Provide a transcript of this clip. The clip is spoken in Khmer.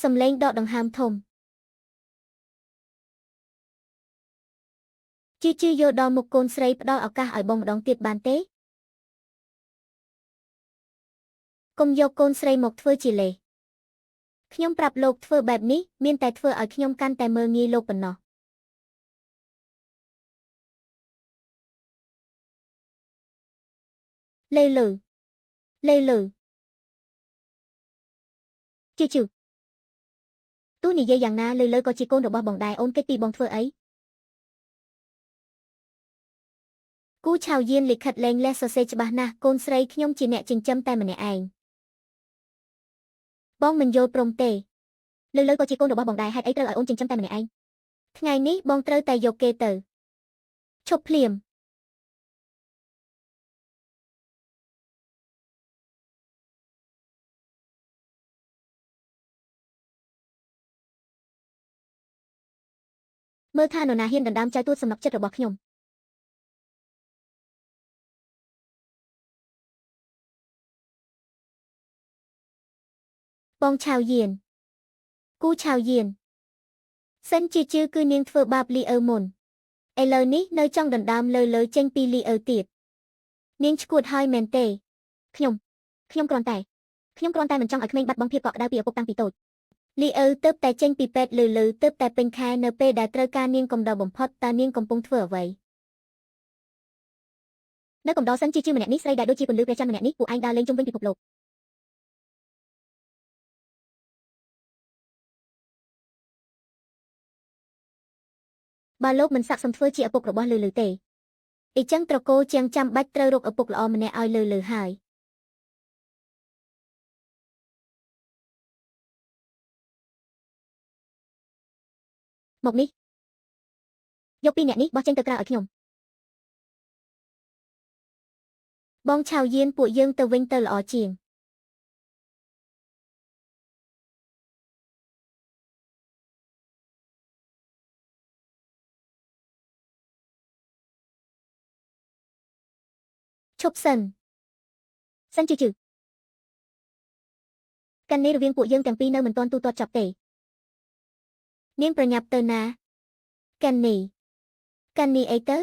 សំឡេងដកដង្ហើមធំជឿយកដល់មុខកូនស្រីផ្ដល់ឱកាសឲ្យបងម្ដងទៀតបានទេកុំយកកូនស្រីមកធ្វើជាលេសខ្ញុំប្រាប់លោកធ្វើបែបនេះមានតែធ្វើឲ្យខ្ញុំកាន់តែមើលងាយលោកប៉ុណ្ណោះលេលើជឿទោះនិយាយយ៉ាងណាលើក៏ជាកូនរបស់បងដែរអូនគេពីបងធ្វើអីគូឆៅយានលិខិតលែងលះសរសេរច្បាស់ណាស់កូនស្រីខ្ញុំជាអ្នកចិញ្ចឹមតែម្នាក់ឯងបងមិនយល់ព្រមទេលើក៏ជាកូនរបស់បងដែរហេតុអីត្រូវឲ្យអូនចិញ្ចឹមតែម្នាក់ឯងថ្ងៃនេះបងត្រូវតែយកគេទៅឈប់ភ្លាមមើលថានរណាហ៊ានដណ្ដើមចៅទួតសំណុកចិត្តរបស់ខ្ញុំបងឆៅយានគូឆៅយានសិនជាជឿគឺនាងធ្វើបាបលីអ៊ើមុនឥឡូវនេះនៅចង់ដណ្ដើមលើចេញពីលីអ៊ើទៀតនាងឈួតហើយមែនទេខ្ញុំគ្រាន់តែមិនចង់ឲ្យក្មេងបាត់បង់ភាពកក់ក្ដៅពីឪពុកតាំងពីតូចលីអ៊ើទើបតែចេញពីពេទ្យលើទើបតែពេញខែនៅពេលដែលត្រូវការនាងកំដរបំផុតតើនាងកំពុងធ្វើអ្វីនៅកំដរសិនជាម្នាក់នេះស្រីដែលដូចជាពន្លឺព្រះច័ន្ទម្នាក់នេះពួកឯងដើរលេងជុំវិញពិភពលោកបើលោកមិនស័ក្តិសមធ្វើជាឪពុករបស់លើទេអញ្ចឹងត្រកូលជាងចាំបាច់ត្រូវរកឪពុកល្អម្នាក់ឲ្យលើហើយមកនេះយកពីរអ្នកនេះបោះចេញទៅក្រៅឲ្យខ្ញុំបងឆៅយានពួកយើងទៅវិញទៅល្អជាងឈប់សិនជឿកាន់នេះរវាងពួកយើងទាំងពីរនៅមិនទាន់ទូទាត់ចប់ទេនាងប្រញាប់ទៅណាកាន់នេះអីទៅ